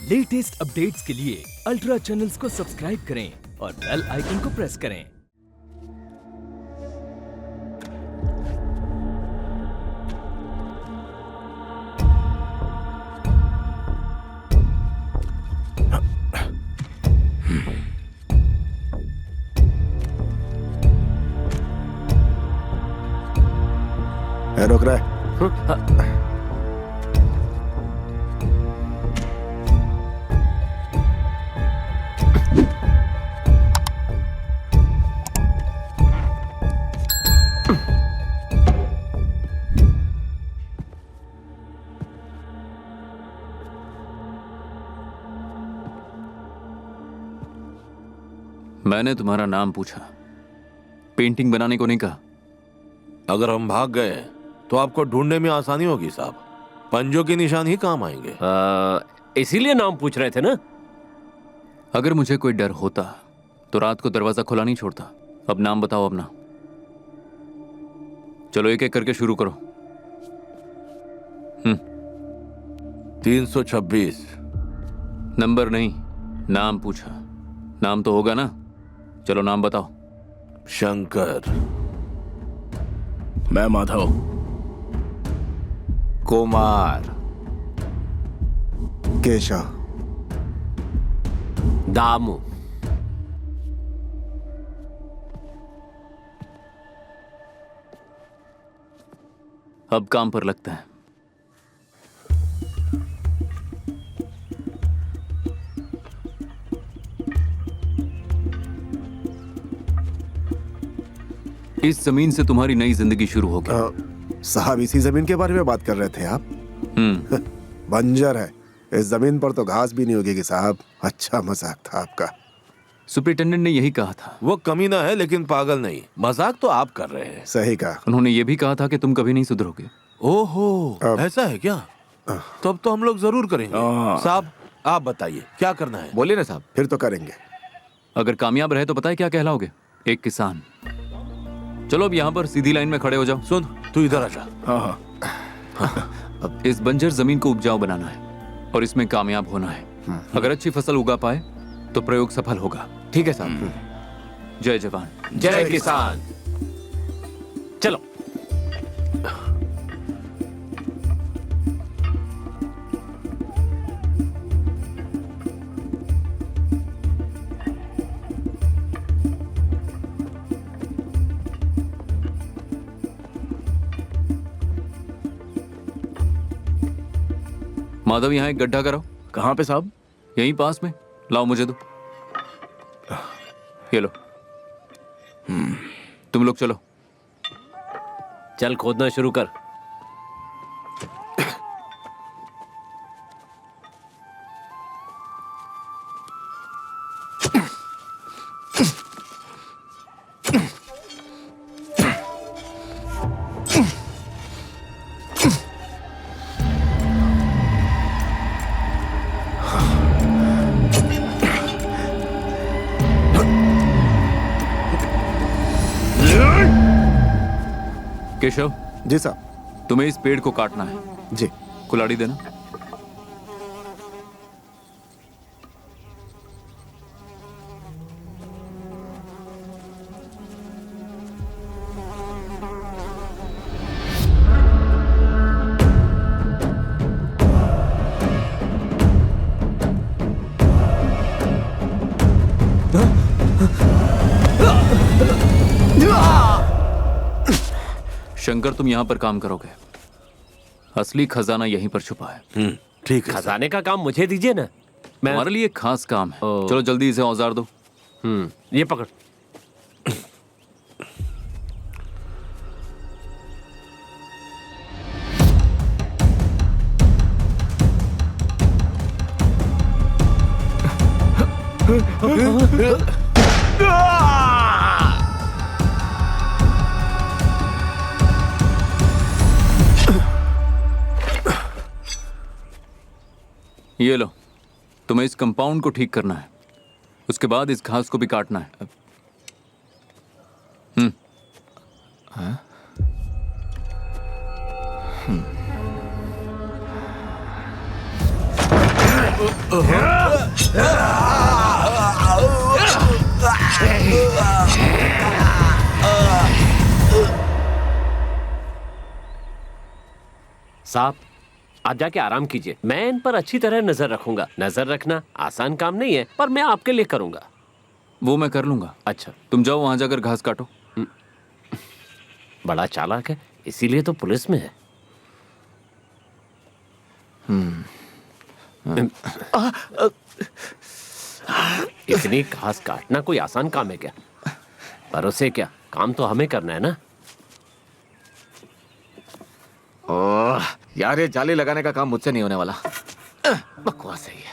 Latest updates के लिए ultra channels को सब्सक्राइब करें और बेल आइकन को प्रेस करें। रोक रहा है। मैंने तुम्हारा नाम पूछा, पेंटिंग बनाने को नहीं कहा। अगर हम भाग गए तो आपको ढूंढने में आसानी होगी साहब। पंजों के निशान ही काम आएंगे। इसीलिए नाम पूछ रहे थे ना। अगर मुझे कोई डर होता तो रात को दरवाजा खुला नहीं छोड़ता। अब नाम बताओ अपना। चलो एक एक करके शुरू करो। 326। नंबर नहीं, नाम पूछा। नाम तो होगा ना? चलो नाम बताओ। शंकर। मैं माधव। कुमार। केशव। दामू। अब काम पर लगता है। इस जमीन से तुम्हारी नई जिंदगी शुरू होगी। साहब इसी जमीन के बारे में बात कर रहे थे आप? बंजर है, इस जमीन पर तो घास भी नहीं उगेगी साहब। अच्छा मजाक था आपका। सुपरिटेंडेंट ने यही कहा था। वो कमीना है लेकिन पागल नहीं। मजाक तो आप कर रहे हैं। सही कहा। उन्होंने ये भी कहा था कि तुम कभी नहीं सुधरोगे। ओहो, ऐसा है क्या? तब तो हम लोग जरूर करेंगे। साहब आप बताइए क्या करना है? बोलिए ना साहब। फिर तो करेंगे। अगर कामयाब रहे तो पता है क्या कहलाओगे? एक किसान। चलो अब यहाँ पर सीधी लाइन में खड़े हो जाओ। सुन, तू इधर आ जा। अब इस बंजर जमीन को उपजाऊ बनाना है और इसमें कामयाब होना है। अगर अच्छी फसल उगा पाए तो प्रयोग सफल होगा। ठीक है साहब? जय जवान जय किसान। चलो। माधव, यहाँ एक गड्ढा कराओ। कहाँ पे साहब? यहीं पास में। लाओ मुझे दो। ये लो। तुम लोग चलो। चल खोदना शुरू कर। केशव। जी साहब। तुम्हें इस पेड़ को काटना है। जी। कुल्हाड़ी देना। शंकर, तुम यहां पर काम करोगे। असली खजाना यहीं पर छुपा है। ठीक है। खजाने का काम मुझे दीजिए ना। मैं तुम्हारे लिए एक खास काम है। चलो जल्दी इसे औजार दो। ये पकड़। ये लो, तुम्हें इस कंपाउंड को ठीक करना है। उसके बाद इस घास को भी काटना है। साहब आप जाके आराम कीजिए, मैं इन पर अच्छी तरह नजर रखूंगा। नजर रखना आसान काम नहीं है, पर मैं आपके लिए करूंगा। वो मैं कर लूंगा। अच्छा, तुम जाओ वहां जाकर घास काटो। बड़ा चालाक है, इसीलिए तो पुलिस में है। इतनी घास काटना कोई आसान काम है क्या? पर उसे क्या, काम तो हमें करना है ना। ओह यार, ये जाली लगाने का काम मुझसे नहीं होने वाला। बकवास है ये।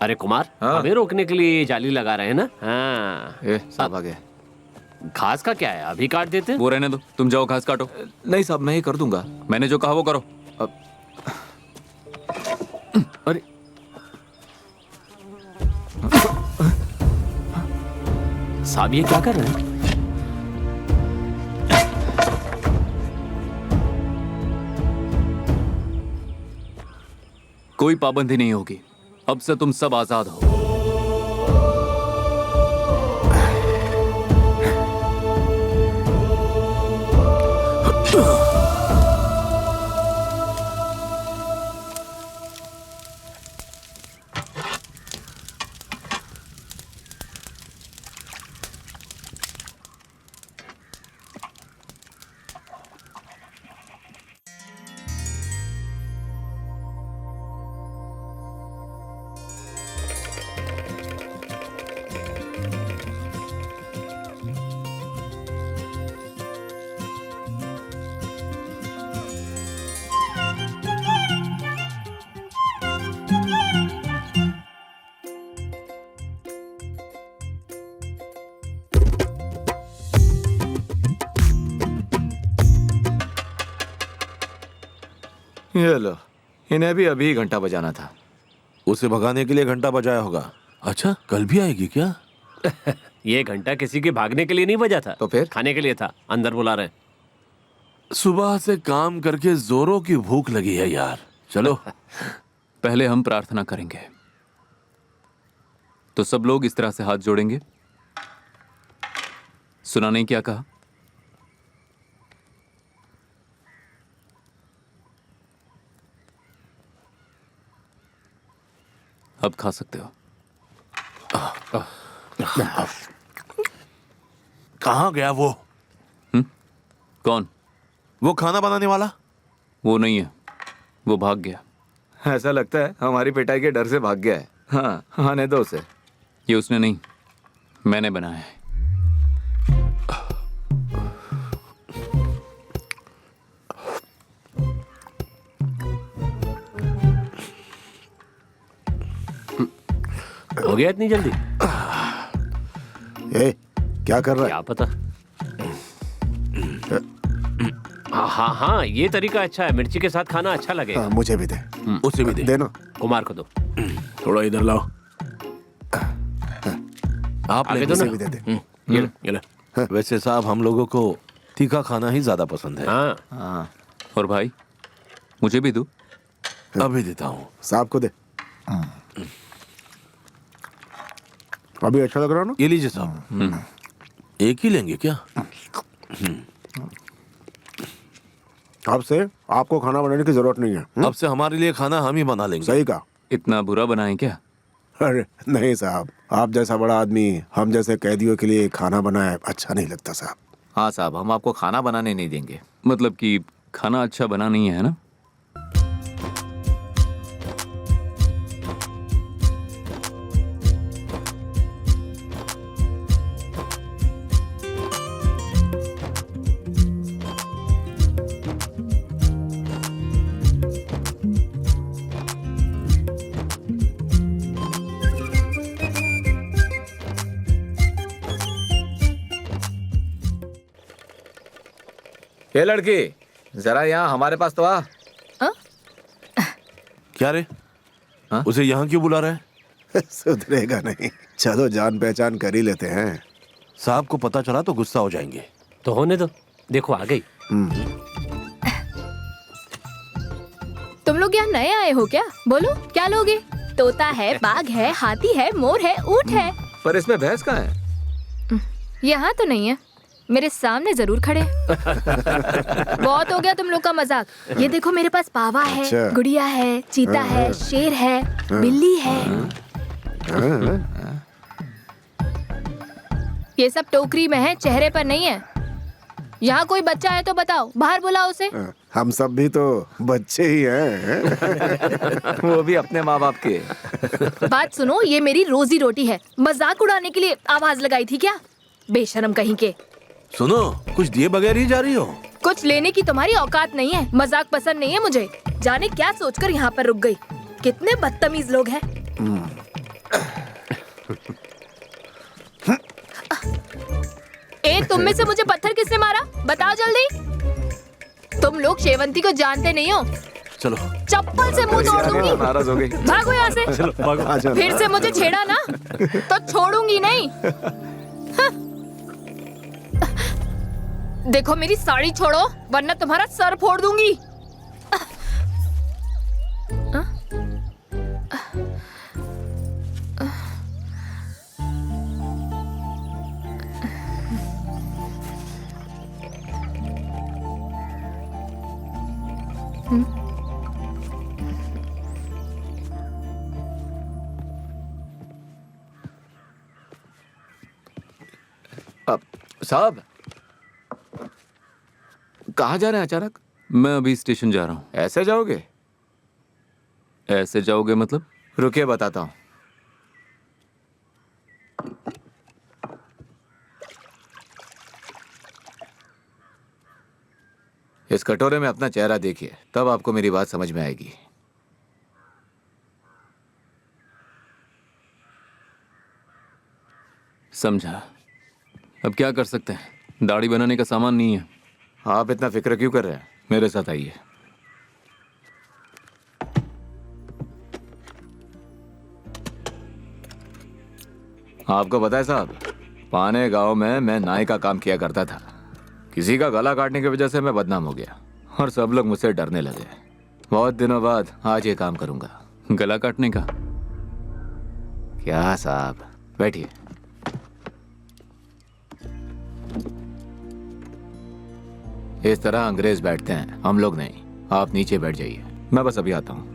अरे कुमार, हाँ? हमें रोकने के लिए जाली लगा रहे हैं ना? हाँ। ए, साहब आ गए। घास का क्या है, अभी काट देते हैं। वो रहने दो, तुम जाओ घास काटो। नहीं साहब, मैं ही कर दूंगा। मैंने जो कहा वो करो। अरे साहब, ये क्या कर रहे हैं? कोई पाबंदी नहीं होगी, अब से तुम सब आजाद हो। ये लो, इन्हें भी अभी घंटा बजाना था। उसे भगाने के लिए घंटा बजाया होगा। अच्छा, कल भी आएगी क्या? ये घंटा किसी के भागने के लिए नहीं बजा था, तो फिर? खाने के लिए था। अंदर बुला रहे हैं। सुबह से काम करके जोरों की भूख लगी है यार। चलो। पहले हम प्रार्थना करेंगे। तो सब लोग इस तरह से हाथ जोड़ेंगे। सुना नहीं क्या कहा? अब खा सकते हो। कहाँ गया वो? कौन? वो खाना बनाने वाला? वो नहीं है, वो भाग गया। ऐसा लगता है हमारी पिटाई के डर से भाग गया है। हाँ, आने दो उसे। ये उसने नहीं, मैंने बनाया है। हो गया इतनी जल्दी? ए, क्या कर रहा क्या पता। हाँ हाँ हाँ, ये तरीका अच्छा है। मिर्ची के साथ खाना अच्छा है? लगेगा। मुझे भी दे। उसे भी दे। देना। कुमार को दो। थोड़ा इधर लाओ। आप आगे ले दो मुझे ना। भी दे दे। ये ले, ये ले। वैसे साहब, हम लोगों को तीखा खाना ही ज्यादा पसंद है। हाँ, और भाई, मुझे भी दो। अभी देता हूँ। साहब को दे। अभी अच्छा लग रहा है ना? ये लीजिए साहब। एक ही लेंगे क्या? अब से आपको खाना बनाने की जरूरत नहीं है। अब से हमारे लिए खाना हम ही बना लेंगे। सही कहा। इतना बुरा बनाए क्या? अरे नहीं साहब, आप जैसा बड़ा आदमी हम जैसे कैदियों के लिए खाना बनाए अच्छा नहीं लगता साहब। हाँ साहब, हम आपको खाना बनाने नहीं देंगे। मतलब कि खाना अच्छा बना नहीं है ना? ये लड़की, जरा यहाँ हमारे पास तो आ। क्या रे? हाँ? उसे यहाँ क्यों बुला रहा है? सुधरेगा नहीं। चलो जान पहचान कर ही लेते हैं। साहब को पता चला तो गुस्सा हो जाएंगे। तो होने दो। देखो आ गई। तुम लोग यहाँ नए आए हो क्या? बोलो क्या लोगे? तोता है, बाघ है, हाथी है, मोर है, ऊंट है। पर इसमें भैंस कहाँ है? यहाँ तो नहीं है, मेरे सामने जरूर खड़े हैं। बहुत हो गया तुम लोग का मजाक। ये देखो मेरे पास पावा है, अच्छा। गुड़िया है, चीता है, शेर है, बिल्ली है। ये सब टोकरी में है, चेहरे पर नहीं है। यहाँ कोई बच्चा है तो बताओ, बाहर बुलाओ उसे। हम सब भी तो बच्चे ही हैं। वो भी अपने माँ बाप के। बात सुनो, ये मेरी रोजी रोटी है। मजाक उड़ाने के लिए आवाज लगाई थी क्या? बेशरम कहीं के। सुनो, कुछ दिए बगैर ही जा रही हो? कुछ लेने की तुम्हारी औकात नहीं है। मजाक पसंद नहीं है मुझे। जाने क्या सोचकर यहाँ पर रुक गई। कितने बदतमीज लोग हैं। ए, तुम में से मुझे पत्थर किसने मारा? बताओ जल्दी। तुम लोग शेवंती को जानते नहीं हो। चलो चप्पल से मुंह तोड़ दूंगी। नाराज हो गई। भागो यहाँ से। आजा। फिर से मुझे छेड़ा ना तो छोड़ूंगी नहीं। हाँ। देखो मेरी साड़ी छोड़ो वरना तुम्हारा सर फोड़ दूंगी। अब साहब कहाँ जा रहे हैं अचानक? मैं अभी स्टेशन जा रहा हूँ। ऐसे जाओगे? ऐसे जाओगे मतलब? रुकिए बताता हूँ। इस कटोरे में अपना चेहरा देखिए, तब आपको मेरी बात समझ में आएगी। समझा। अब क्या कर सकते हैं, दाढ़ी बनाने का सामान नहीं है। आप इतना फिक्र क्यों कर रहे हैं? मेरे साथ आइए। आपको पता है साहब, पाने गांव में मैं नाई का काम किया करता था। किसी का गला काटने की वजह से मैं बदनाम हो गया और सब लोग मुझसे डरने लगे। बहुत दिनों बाद आज ये काम करूंगा। गला काटने का? क्या साहब, बैठिए। इस तरह अंग्रेज बैठते हैं, हम लोग नहीं। आप नीचे बैठ जाइए, मैं बस अभी आता हूं।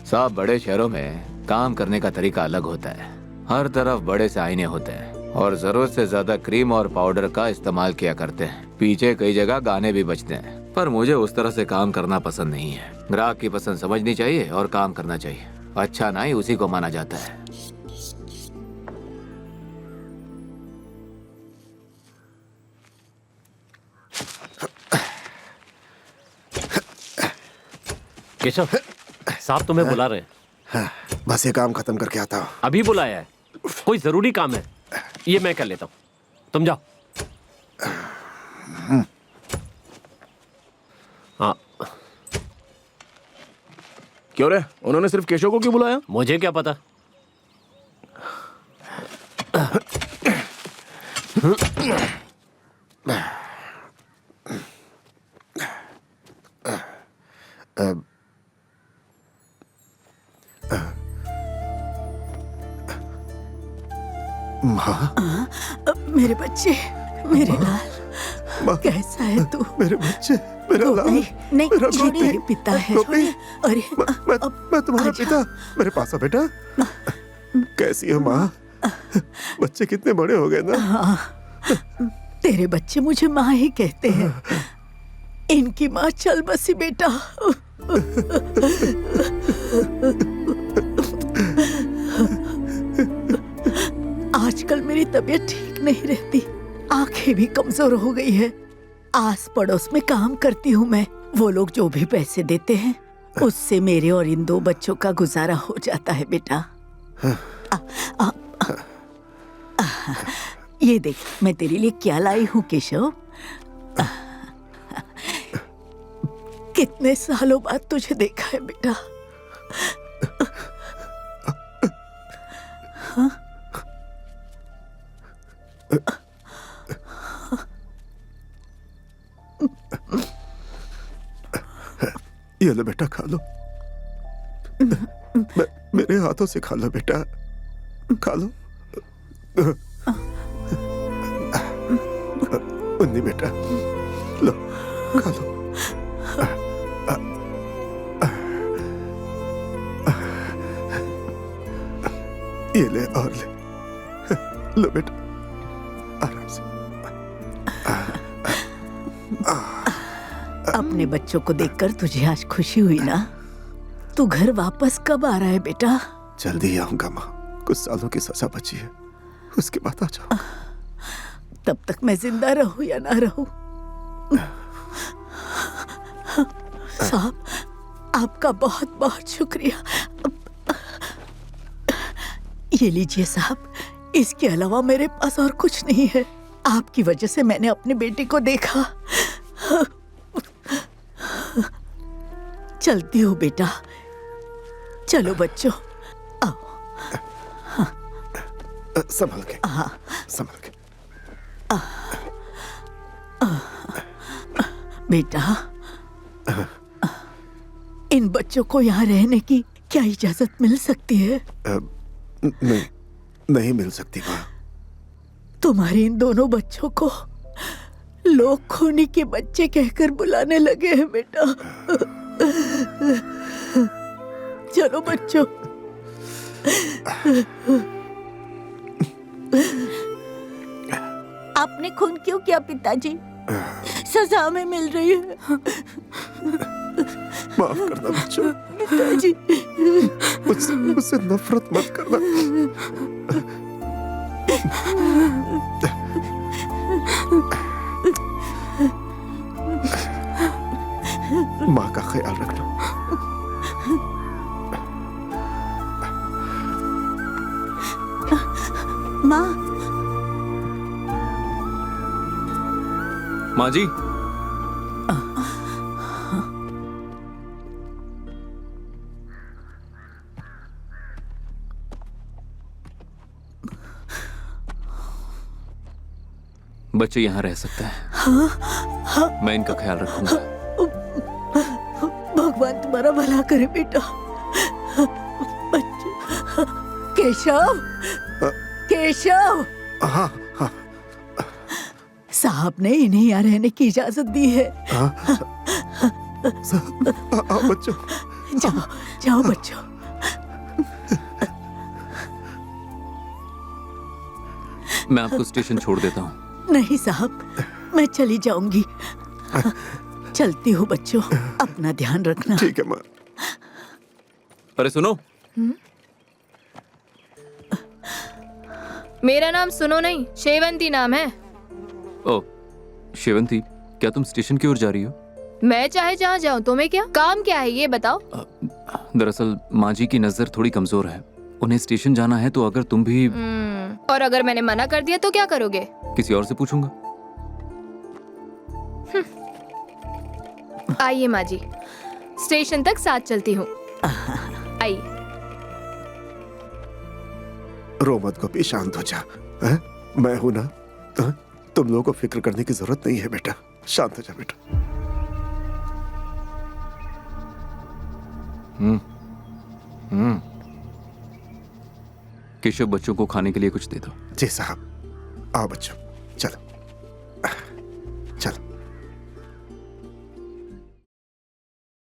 साहब, बड़े शहरों में काम करने का तरीका अलग होता है। हर तरफ बड़े से आईने होते हैं और जरूरत से ज्यादा क्रीम और पाउडर का इस्तेमाल किया करते हैं। पीछे कई जगह गाने भी बजते हैं, पर मुझे उस तरह से काम करना पसंद नहीं है। ग्राहक की पसंद समझनी चाहिए और काम करना चाहिए। अच्छा नाई उसी को माना जाता है। केशव, साहब तुम्हें बुला रहे हैं। बस ये काम खत्म करके आता हूँ। अभी बुलाया है? कोई जरूरी काम है? ये मैं कर लेता हूँ, तुम जाओ। हाँ, क्यों रे, उन्होंने सिर्फ केशव को क्यों बुलाया? मुझे क्या पता। मेरे बच्चे, मेरे लाल, कैसा है तू? मेरे बच्चे, मेरा लाल, नहीं, मेरा ये गोपी, मेरे पिता है। गोपी, अरे मैं तुम्हारा पिता। मेरे पास आ बेटा। कैसी हो माँ? बच्चे कितने बड़े हो गए ना। हाँ, तेरे बच्चे मुझे माँ ही कहते हैं। इनकी माँ चल बसी बेटा। आजकल मेरी तबीयत ठीक नहीं रहती, आंखें भी कमजोर हो गई है। आस पड़ोस में काम करती हूँ मैं। वो लोग जो भी पैसे देते हैं उससे मेरे और इन दो बच्चों का गुजारा हो जाता है बेटा। ये देख, मैं तेरे लिए क्या लाई हूँ केशव। कितने सालों बाद तुझे देखा है बेटा। ये लो बेटा, खा लो। मेरे हाथों से खा लो बेटा, खा लो। उन्नी बेटा, लो खा लो। ये ले और ले, लो बेटा, आराम से। अपने बच्चों को देखकर तुझे आज खुशी हुई ना? तू घर वापस कब आ रहा है बेटा? जल्दी ही आऊंगा माँ, कुछ सालों की सजा बची है, उसके बाद आ जाओ। तब तक मैं जिंदा रहूं या ना रहूं। साहब, आपका बहुत बहुत शुक्रिया। ये लीजिए साहब, इसके अलावा मेरे पास और कुछ नहीं है। आपकी वजह से मैंने अपने बेटे को देखा। चलती हूँ बेटा, चलो बच्चों, आओ। संभल के, संभल के। बेटा, इन बच्चों को यहाँ रहने की क्या इजाजत मिल सकती है? नहीं, नहीं मिल सकती माँ। तुम्हारे इन दोनों बच्चों को लोग खूनी के बच्चे कहकर बुलाने लगे हैं बेटा। चलो बच्चों। आपने खून क्यों किया पिताजी? सजा हमें मिल रही है। माफ करना बच्चों, पिताजी। मुझसे नफरत मत करना। माँ का ख्याल रखना। माँ। माँ जी, बच्चे यहाँ रह सकते हैं। मैं इनका ख्याल रखूंगा। भगवान तुम्हारा भला करे बेटा। बच्चे। केशव, केशव। हाँ हाँ। साहब ने इन्हें यहाँ रहने की इजाजत दी है। आओ बच्चों, जाओ जाओ बच्चों। मैं आपको स्टेशन छोड़ देता हूँ। नहीं साहब, मैं चली जाऊंगी। चलती हूँ बच्चों, अपना ध्यान रखना। ठीक है माँ। अरे सुनो, मेरा नाम सुनो नहीं, शेवंती नाम है। ओ शेवंती, क्या तुम स्टेशन की ओर जा रही हो? मैं चाहे जहाँ जाऊँ, तुम्हें क्या काम? क्या है ये बताओ। दरअसल माँ जी की नजर थोड़ी कमजोर है, उन्हें स्टेशन जाना है, तो अगर तुम भी। और अगर मैंने मना कर दिया तो क्या करोगे? किसी और से पूछूंगा। आइए माँ जी, स्टेशन तक साथ चलती हूँ। आइए। रो मत गोपी, शांत हो जा। हैं? मैं हूं ना। हैं? तुम लोगों को फिक्र करने की जरूरत नहीं है बेटा, शांत हो जा बेटा। केशव, बच्चों को खाने के लिए कुछ दे दो। जी साहब। आओ बच्चों, चलो चलो।